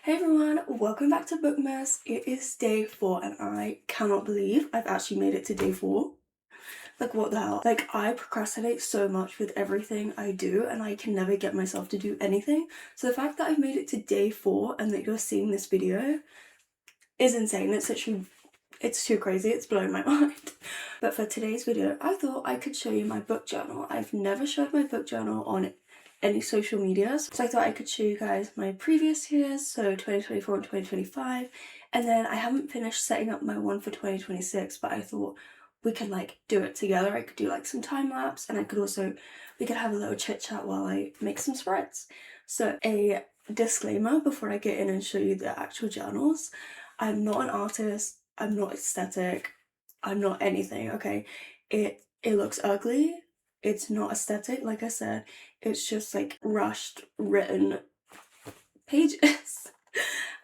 Hey everyone, welcome back to Bookmas. It is day 4 and I cannot believe I've actually made it to day 4. Like what the hell? Like I procrastinate so much with everything I do and I can never get myself to do anything. So the fact that I've made it to day 4 and that you're seeing this video is insane. It's too crazy. It's blowing my mind. But for today's video, I thought I could show you my book journal. I've never showed my book journal on any social medias, so I thought I could show you guys my previous years, so 2024 and 2025, and then I haven't finished setting up my one for 2026, but I thought we could like do it together. I could do like some time lapse, and we could have a little chit chat while I make some spreads. So a disclaimer before I get in and show you the actual journals: I'm not an artist, I'm not aesthetic, I'm not anything, okay? It looks ugly, it's not aesthetic, like I said, it's just like rushed written pages.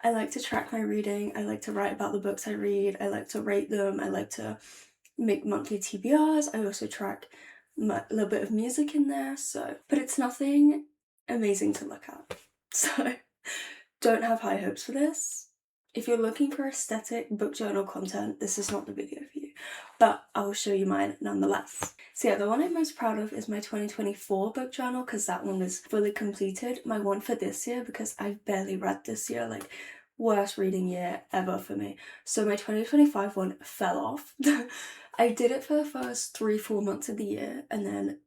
I like to track my reading, I like to write about the books I read, I like to rate them, I like to make monthly TBRs, I also track a little bit of music in there, but it's nothing amazing to look at. So don't have high hopes for this. If you're looking for aesthetic book journal content, this is not the video for you, but I will show you mine nonetheless. So yeah, the one I'm most proud of is my 2024 book journal because that one is fully completed. My one for this year, because I've barely read this year, like worst reading year ever for me. So my 2025 one fell off. I did it for the first 3-4 months of the year, and then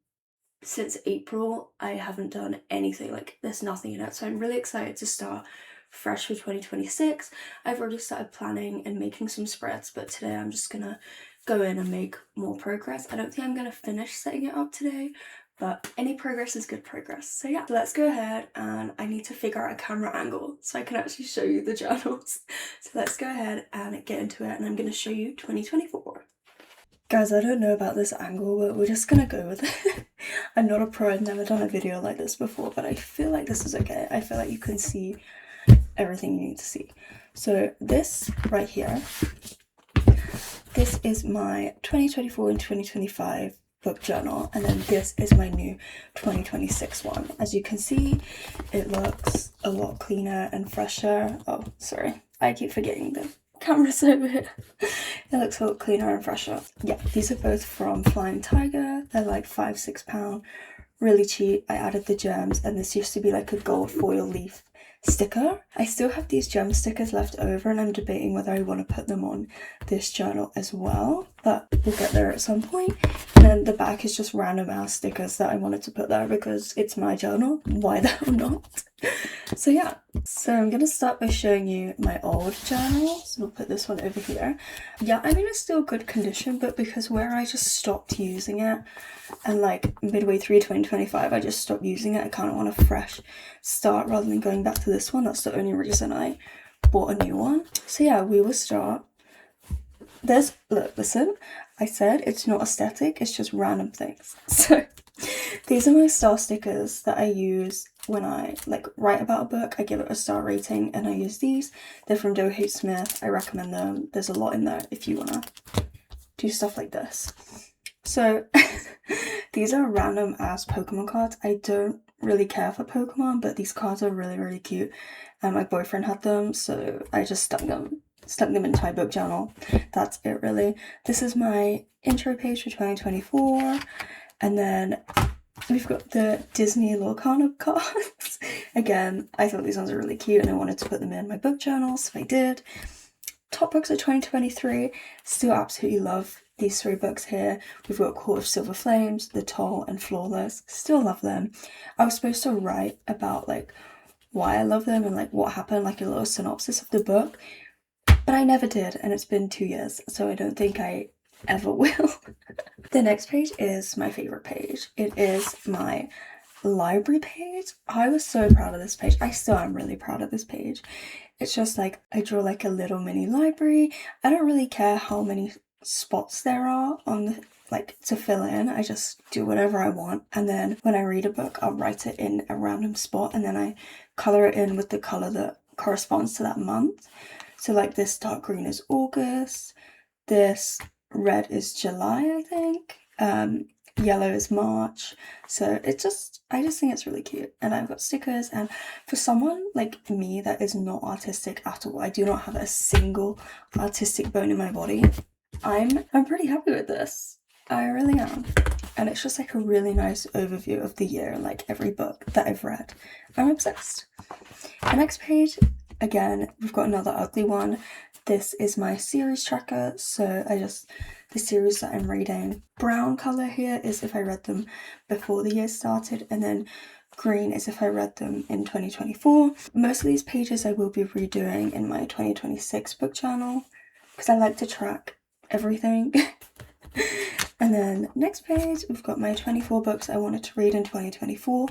since April I haven't done anything, like there's nothing in it. So I'm really excited to start fresh for 2026. I've already started planning and making some spreads, but today I'm just gonna go in and make more progress. I don't think I'm gonna finish setting it up today, but any progress is good progress. So yeah, let's go ahead, and I need to figure out a camera angle so I can actually show you the journals. So let's go ahead and get into it, and I'm gonna show you 2024. Guys, I don't know about this angle, but we're just gonna go with it. I'm not a pro, I've never done a video like this before, but I feel like this is okay. I feel like you can see everything you need to see. So this right here, this is my 2024 and 2025 book journal, and then this is my new 2026 one. As you can see, it looks a lot cleaner and fresher. Oh, sorry, I keep forgetting the camera's over here. It looks a lot cleaner and fresher. Yeah, these are both from Flying Tiger. They're like £5-6, really cheap. I added the gems, and this used to be like a gold foil leaf sticker. I still have these gem stickers left over, and I'm debating whether I want to put them on this journal as well, but we'll get there at some point. And then the back is just random ass stickers that I wanted to put there because it's my journal. Why the hell not? So yeah, so I'm gonna start by showing you my old journal. So we'll put this one over here. Yeah, I mean it's still good condition, but because where I just stopped using it, and like midway through 2025 I just stopped using it, I kind of want a fresh start rather than going back to this one. That's the only reason I bought a new one. So yeah, we will start. Listen, I said it's not aesthetic, it's just random things. So these are my star stickers that I use when I like write about a book. I give it a star rating and I use these. They're from Doe H. Smith. I recommend them. There's a lot in there if you want to do stuff like this. So these are random ass Pokemon cards. I don't really care for Pokemon, but these cards are really, really cute. And my boyfriend had them, so I just stuck them into my book journal. That's it really. This is my intro page for 2024. And then we've got the Disney Lorcana cards. Again, I thought these ones are really cute and I wanted to put them in my book journal, so I did. Top books of 2023. Still absolutely love these 3 books here. We've got Court of Silver Flames, The Toll, and Flawless. Still love them. I was supposed to write about like why I love them and like what happened, like a little synopsis of the book, but I never did, and it's been 2 years, so I don't think I ever will. The next page is my favorite page. It is my library page. I was so proud of this page. I still am really proud of this page. It's just like I draw like a little mini library. I don't really care how many spots there are on the like to fill in. I just do whatever I want, and then when I read a book I'll write it in a random spot, and then I color it in with the color that corresponds to that month. So like this dark green is August, this red is July, I think. yellow is March. So I just think it's really cute. And I've got stickers, and for someone like me that is not artistic at all, I do not have a single artistic bone in my body, I'm pretty happy with this. I really am. And it's just like a really nice overview of the year, like every book that I've read. I'm obsessed. The next page, again, we've got another ugly one. This is my series tracker, so the series that I'm reading. Brown colour here is if I read them before the year started, and then green is if I read them in 2024. Most of these pages I will be redoing in my 2026 book journal, because I like to track everything. And then next page, we've got my 24 books I wanted to read in 2024.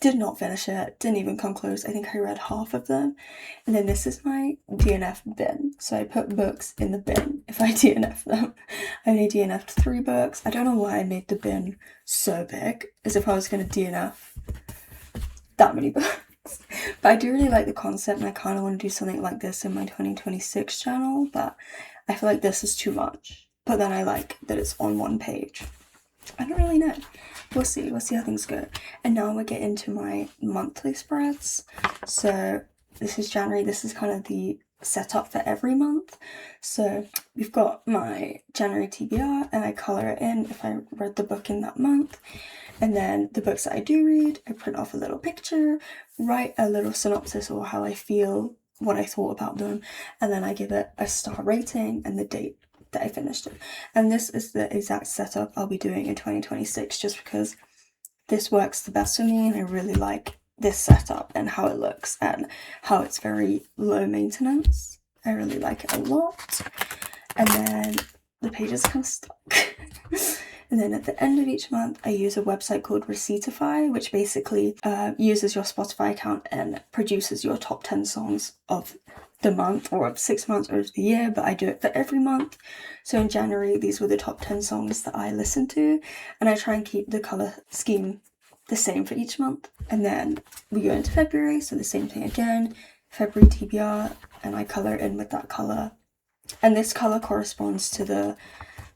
Did not finish it, didn't even come close. I think I read half of them. And then this is my DNF bin. So I put books in the bin if I DNF them. I only DNF'd 3 books. I don't know why I made the bin so big, as if I was going to DNF that many books. But I do really like the concept, and I kind of want to do something like this in my 2026 channel, but I feel like this is too much. But then I like that it's on one page. I don't really know. We'll see how things go. And now we'll get into my monthly spreads. So this is January. This is kind of the setup for every month. So we've got my January TBR, and I colour it in if I read the book in that month. And then the books that I do read, I print off a little picture, write a little synopsis or how I feel, what I thought about them, and then I give it a star rating and the date that I finished it. And this is the exact setup I'll be doing in 2026, just because this works the best for me, and I really like this setup and how it looks and how it's very low maintenance. I really like it a lot. And then the pages come stuck. And then at the end of each month, I use a website called Receiptify, which basically uses your Spotify account and produces your top 10 songs of the month, or of 6 months, or of the year, but I do it for every month. So in January, these were the top 10 songs that I listened to, and I try and keep the colour scheme the same for each month. And then we go into February, so the same thing again, February TBR, and I colour in with that colour. And this colour corresponds to the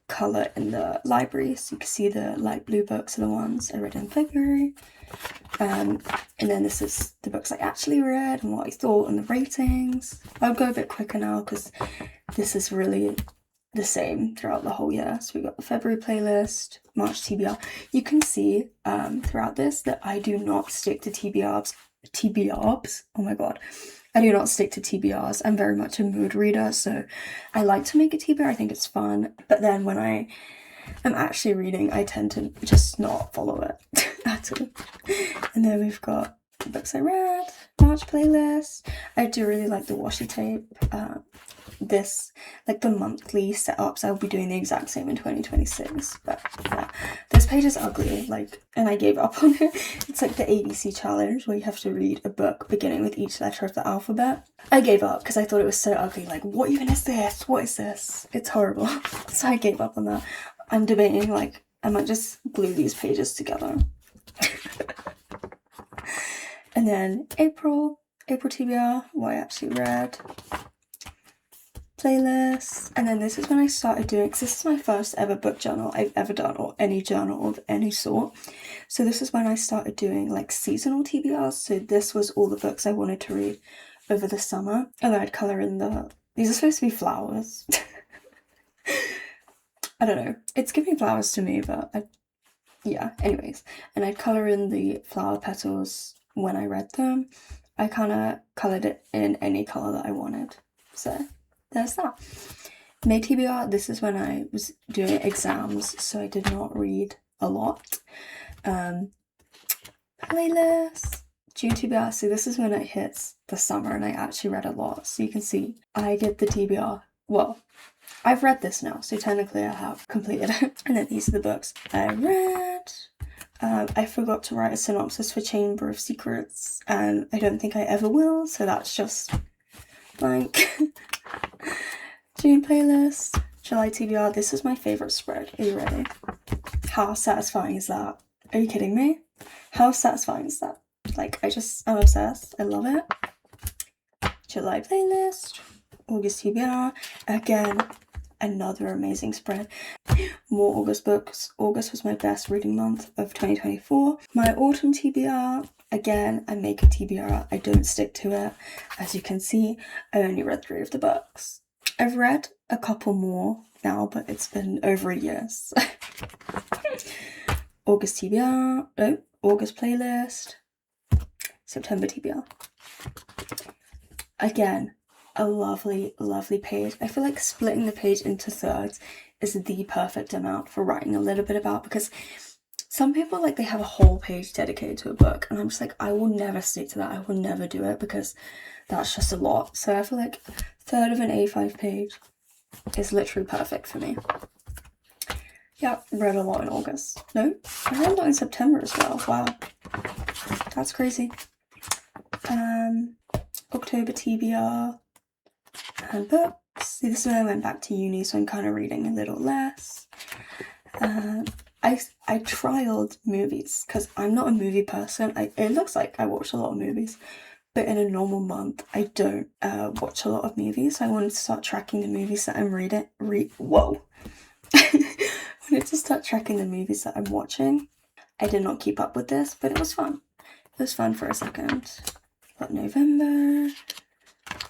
colour in the library, so you can see the light blue books are the ones I read in February. And then this is the books I actually read and what I thought and the ratings. I'll go a bit quicker now because this is really the same throughout the whole year. So we got the February playlist, March TBR. You can see throughout this that I do not stick to TBRs. Oh my god. I do not stick to TBRs. I'm very much a mood reader, so I like to make a TBR. I think it's fun. But then when I am actually reading, I tend to just not follow it at all. And then we've got the books I read, March playlist. I do really like the washi tape. This, like the monthly setups, I'll be doing the exact same in 2026. But yeah, this page is ugly, like, and I gave up on it. It's like the ABC challenge where you have to read a book beginning with each letter of the alphabet. I gave up because I thought it was so ugly. Like, what even is this? What is this? It's horrible. So I gave up on that. I'm debating, like, I might just glue these pages together. And then April TBR, what I actually read, playlist. And then this is when I started doing, because this is my first ever book journal I've ever done, or any journal of any sort. So this is when I started doing like seasonal TBRs. So this was all the books I wanted to read over the summer, and then I'd colour in these are supposed to be flowers. I don't know, it's giving flowers to me, but yeah, anyways. And I'd colour in the flower petals when I read them. I kind of coloured it in any colour that I wanted. So there's that. May TBR, this is when I was doing exams, so I did not read a lot. Playlist, June TBR, so this is when it hits the summer and I actually read a lot. So you can see I get the TBR. Well, I've read this now, so technically I have completed it. And then these are the books I read. I forgot to write a synopsis for Chamber of Secrets, and I don't think I ever will, so that's just blank. June playlist, July TBR. This is my favourite spread. Are you ready? How satisfying is that? Are you kidding me? How satisfying is that? Like, I'm obsessed. I love it. July playlist, August TBR. Again, another amazing spread. more August books. August was my best reading month of 2024. My autumn TBR, again, I make a TBR, I don't stick to it. As you can see, I only read 3 of the books. I've read a couple more now, but it's been over a year. So. August TBR, August playlist, September TBR. Again, a lovely, lovely page. I feel like splitting the page into thirds is the perfect amount for writing a little bit about, because some people, like, they have a whole page dedicated to a book, and I'm just like, I will never stick to that. I will never do it, because that's just a lot. So I feel like a third of an A5 page is literally perfect for me. Yeah, read a lot in August. No, I read a lot in September as well. Wow, that's crazy. October TBR and books. See, this is when I went back to uni, so I'm kind of reading a little less. I trialed movies, because I'm not a movie person. It looks like I watch a lot of movies, but in a normal month, I don't watch a lot of movies. So I wanted to start tracking the movies that I'm Whoa. I wanted to start tracking the movies that I'm watching. I did not keep up with this, but it was fun. It was fun for a second. Got November,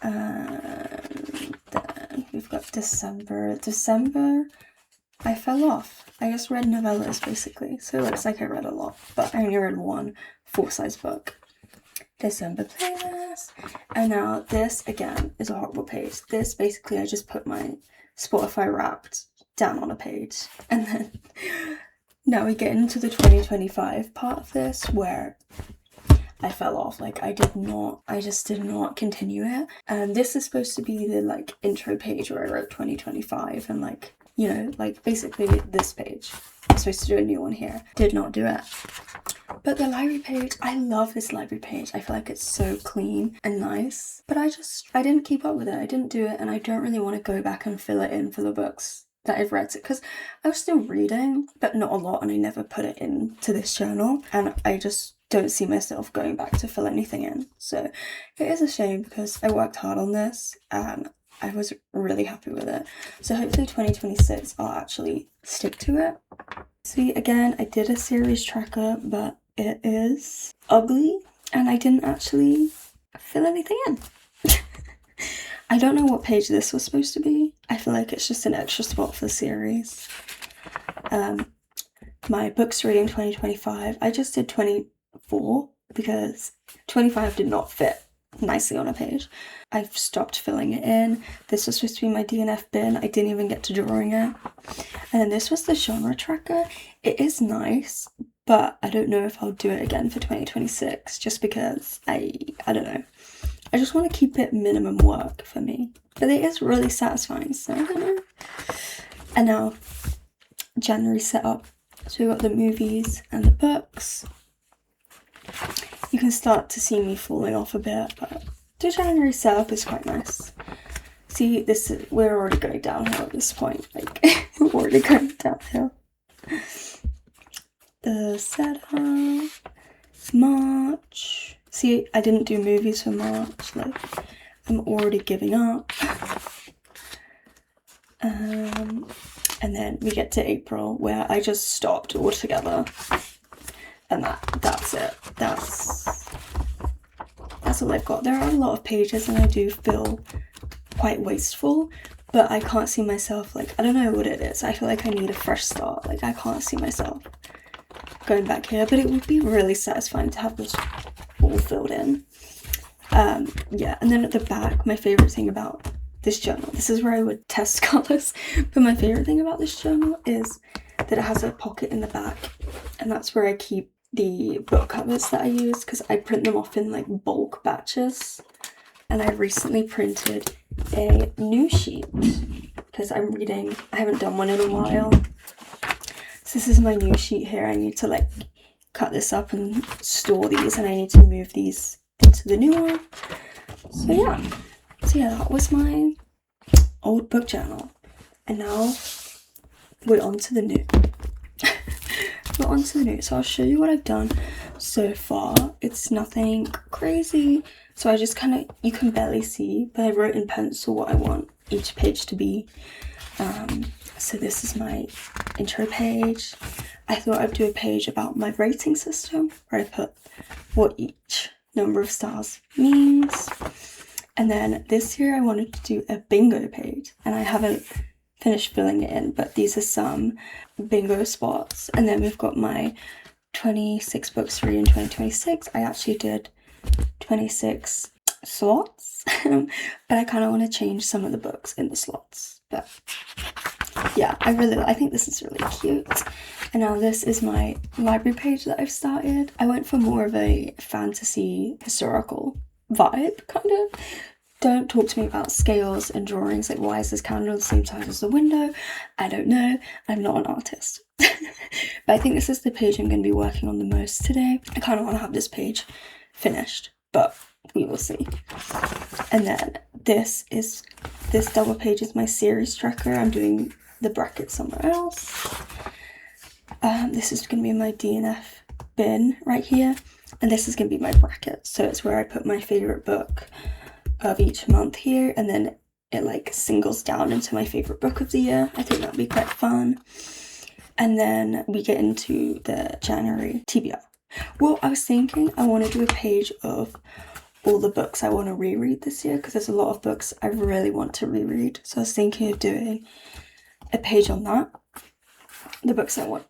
and then we've got December. December, I fell off. I just read novellas, basically, so it looks like I read a lot, but I only read one full-size book. December playlist, and now this, again, is a horrible page. This, basically, I just put my Spotify Wrapped down on a page, and then now we get into the 2025 part of this, where I fell off. Like, I just did not continue it. And this is supposed to be the, like, intro page where I wrote 2025, and, like, you know, like, basically this page. I'm supposed to do a new one here. Did not do it. But the library page, I love this library page. I feel like it's so clean and nice. But I didn't keep up with it. I didn't do it, and I don't really want to go back and fill it in for the books that I've read, because I was still reading, but not a lot, and I never put it into this journal, and I just don't see myself going back to fill anything in. So it is a shame, because I worked hard on this and I was really happy with it. So hopefully 2026 I'll actually stick to it. See, again, I did a series tracker, but it is ugly and I didn't actually fill anything in. I don't know what page this was supposed to be. I feel like it's just an extra spot for the series. My books reading 2025, I just did 24 because 25 did not fit nicely on a page. I've stopped filling it in. This was supposed to be my DNF bin. I didn't even get to drawing it. And then this was the genre tracker. It is nice, but I don't know if I'll do it again for 2026, just because I don't know. I just want to keep it minimum work for me. But it is really satisfying, so I don't know. And now, January setup. So we got the movies and the books. You can start to see me falling off a bit, but the January setup is quite nice. See, we're already going downhill at this point. Like, we're already going downhill. The setup, March. See, I didn't do movies for March. Like, I'm already giving up. And then we get to April, where I just stopped altogether. And that's it. That's all I've got. There are a lot of pages and I do feel quite wasteful, but I can't see myself, like, I don't know what it is. I feel like I need a fresh start. Like, I can't see myself going back here, but it would be really satisfying to have this all filled in. Yeah, and then at the back, my favorite thing about this journal, this is where I would test colours, but my favorite thing about this journal is that it has a pocket in the back, and that's where I keep the book covers that I use, because I print them off in like bulk batches. And I recently printed a new sheet because I haven't done one in a while. So this is my new sheet here. I need to like cut this up and store these, and I need to move these into the new one. So yeah, that was my old book journal. And now we're on to the new. So I'll show you what I've done so far. It's nothing crazy. So I just you can barely see, but I wrote in pencil what I want. each page to be. So this is my intro page. I thought I'd do a page about my rating system where I put what each number of stars means. And then this year I wanted to do a bingo page, and I haven't finished filling it in, but these are some bingo spots. And then we've got my 26 books for in 2026. I actually did 26 slots, but I kind of want to change some of the books in the slots. But yeah, I think this is really cute. And now this is my library page that I've started. I went for more of a fantasy historical vibe, kind of. Don't talk to me about scales and drawings, like why is this candle the same size as the window? I don't know, I'm not an artist. But I think this is the page I'm going to be working on the most today. I kind of want to have this page finished, but we will see. And then this double page is my series tracker. I'm doing the bracket somewhere else. This is going to be my DNF bin right here, and this is going to be my bracket. So it's where I put my favorite book of each month here, and then it like singles down into my favorite book of the year. I think that'd be quite fun. And then we get into the January TBR. Well, I was thinking I want to do a page of all the books I want to reread this year, because there's a lot of books I really want to reread. So I was thinking of doing a page on that, the books I want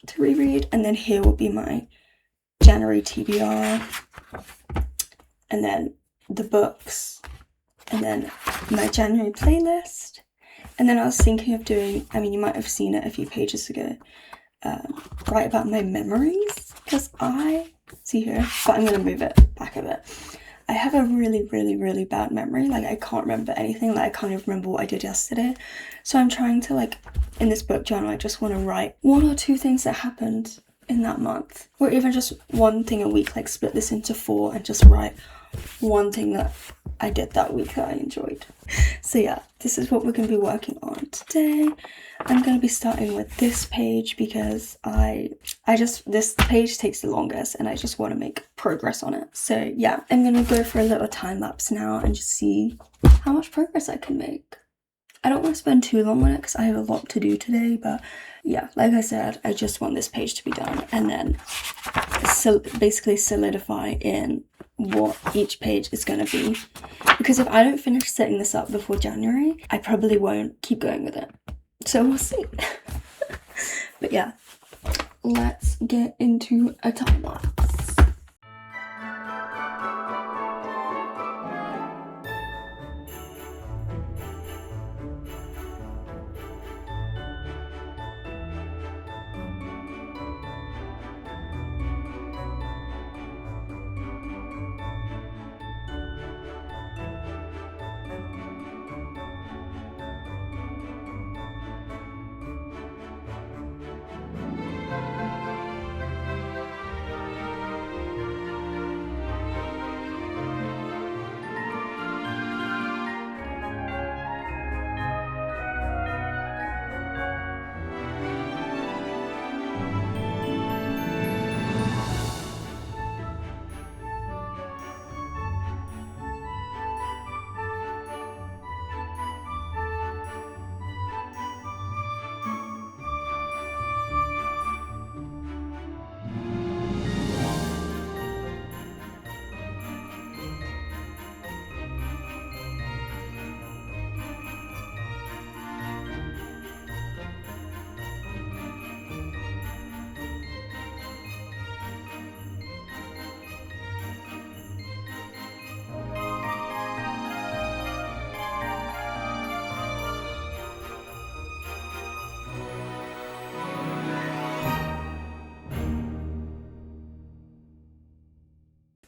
to reread, and then here will be my January TBR, and then the books, and then my January playlist. And then I was thinking of doing, I mean, you might have seen it a few pages ago, write about my memories, because I see here, but I'm going to move it back a bit. I have a really bad memory. Like, I can't remember anything. Like, I can't even remember what I did yesterday. So I'm trying to, like, in this book journal, I just want to write 1 or 2 things that happened in that month, or even just 1 thing a week, like split this into 4 and just write 1 thing that I did that week that I enjoyed. So yeah, this is what we're going to be working on today. I'm going to be starting with this page because this page takes the longest and I just want to make progress on it. So yeah, I'm going to go for a little time lapse now and just see how much progress I can make. I don't want to spend too long on it because I have a lot to do today, but yeah, like I said, I just want this page to be done and then basically solidify in what each page is going to be, because if I don't finish setting this up before January, I probably won't keep going with it, so we'll see. But yeah, let's get into a time lapse.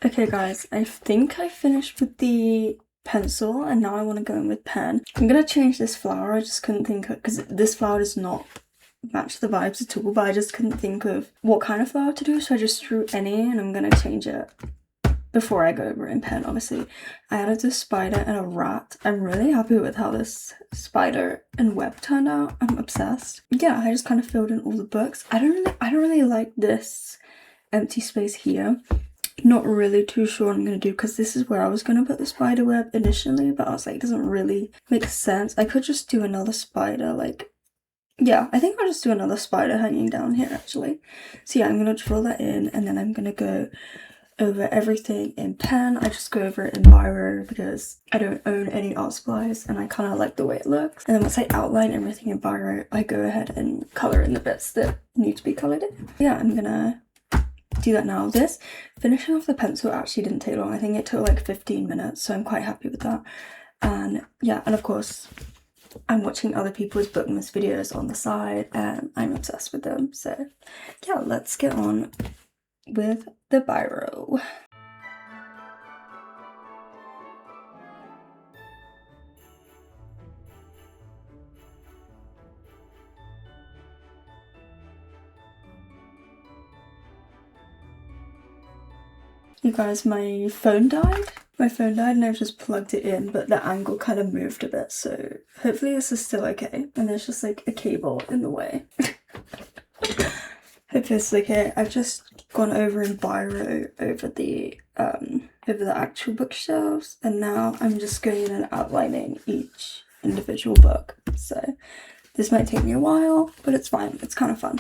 Okay guys, I think I finished with the pencil and now I want to go in with pen. I'm gonna change this flower. I just couldn't think of, because this flower does not match the vibes at all, but I just couldn't think of what kind of flower to do, so I just drew any, and I'm gonna change it before I go over it in pen. Obviously I added a spider and a rat. I'm really happy with how this spider and web turned out. I'm obsessed. Yeah, I just kind of filled in all the books. I don't really like this empty space here, not really too sure what I'm gonna do, because this is where I was gonna put the spider web initially, but I was like, it doesn't really make sense. I could just do another spider, like, yeah, I think I'll just do another spider hanging down here actually. So yeah, I'm gonna draw that in, and then I'm gonna go over everything in pen. I just go over it in biro because I don't own any art supplies and I kind of like the way it looks. And then once I outline everything in biro, I go ahead and color in the bits that need to be colored in. Yeah, I'm gonna do that now. This finishing off the pencil actually didn't take long. I think it took like 15 minutes, so I'm quite happy with that. And yeah, and of course I'm watching other people's Bookmas videos on the side and I'm obsessed with them. So yeah, let's get on with the biro. You guys, my phone died. My phone died and I've just plugged it in, but the angle kind of moved a bit, so hopefully this is still okay. And there's just like a cable in the way. Hopefully it's okay. I've just gone over in biro over the actual bookshelves, and now I'm just going in and outlining each individual book. So this might take me a while, but it's fine. It's kind of fun.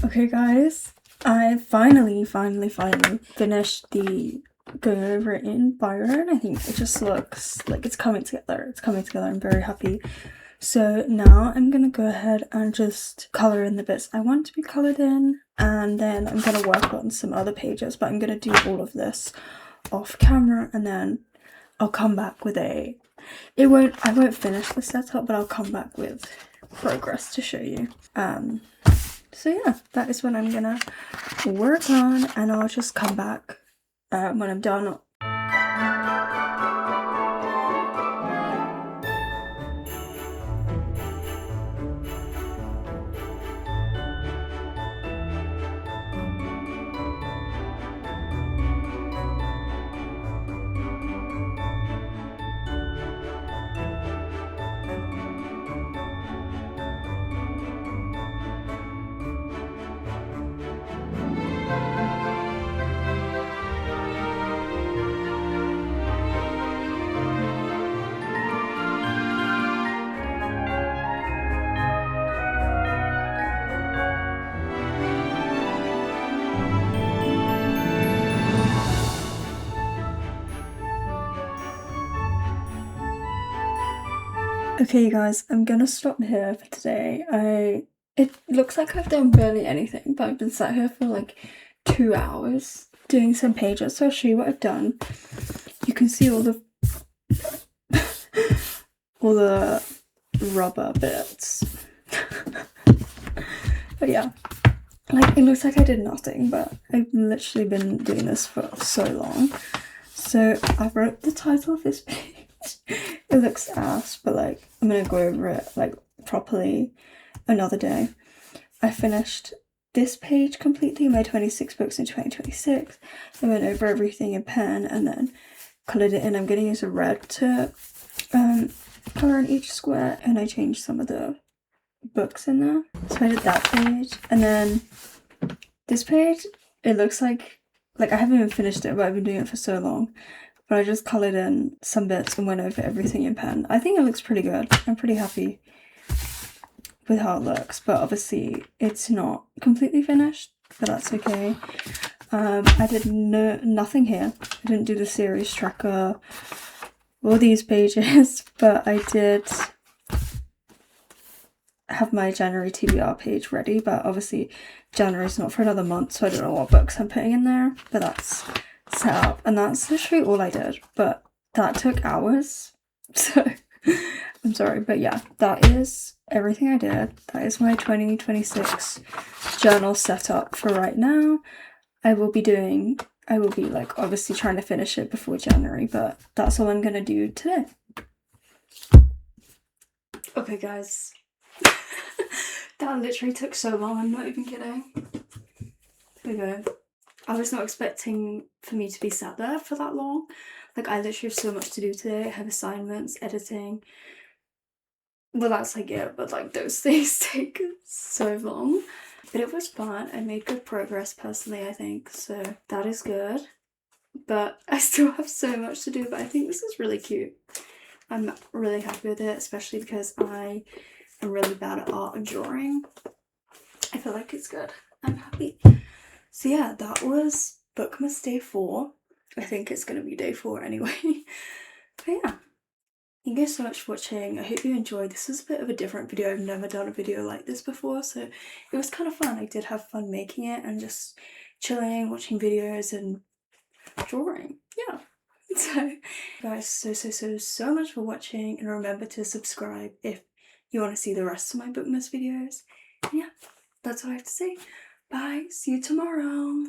Okay guys, I finally finished the going over it in biro, and I think it just looks like it's coming together. I'm very happy. So now I'm gonna go ahead and just color in the bits I want to be colored in, and then I'm gonna work on some other pages, but I'm gonna do all of this off camera, and then I'll come back with I won't finish the setup, but I'll come back with progress to show you. So yeah, that is what I'm gonna work on, and I'll just come back when I'm done. Okay, you guys, I'm gonna stop here for today. It looks like I've done barely anything, but I've been sat here for like 2 hours doing some pages, so I'll show you what I've done. You can see all the all the rubber bits. But yeah, like it looks like I did nothing, but I've literally been doing this for so long. So I wrote the title of this page. It looks ass, but like I'm gonna go over it like properly another day. I finished this page completely, my 26 books in 2026. I went over everything in pen and then coloured it in. I'm gonna use a red to colour in each square, and I changed some of the books in there. So I did that page, and then this page, it looks like I haven't even finished it, but I've been doing it for so long. But I just coloured in some bits and went over everything in pen. I think it looks pretty good. I'm pretty happy with how it looks, but obviously it's not completely finished, but that's okay. I did nothing here. I didn't do the series tracker or these pages, but I did have my January TBR page ready, but obviously January's not for another month, so I don't know what books I'm putting in there, but that's set up, and that's literally all I did, but that took hours, so I'm sorry, but yeah, that is everything I did. That is my 2026 journal setup for right now. I will be like obviously trying to finish it before January, but that's all I'm gonna do today. Okay guys, that literally took so long, I'm not even kidding. Here we go. I was not expecting for me to be sat there for that long. Like I literally have so much to do today. I have assignments, editing. Well, that's like it, but like those things take so long. But it was fun. I made good progress personally, I think, so that is good. But I still have so much to do, but I think this is really cute. I'm really happy with it, especially because I am really bad at art and drawing. I feel like it's good. I'm happy. So yeah, that was Bookmas day 4. I think it's going to be day 4 anyway. But yeah, thank you so much for watching. I hope you enjoyed. This was a bit of a different video. I've never done a video like this before, so it was kind of fun. I did have fun making it and just chilling, watching videos and drawing. Yeah. So guys, so much for watching, and remember to subscribe if you want to see the rest of my Bookmas videos. And yeah, that's all I have to say. Bye, see you tomorrow.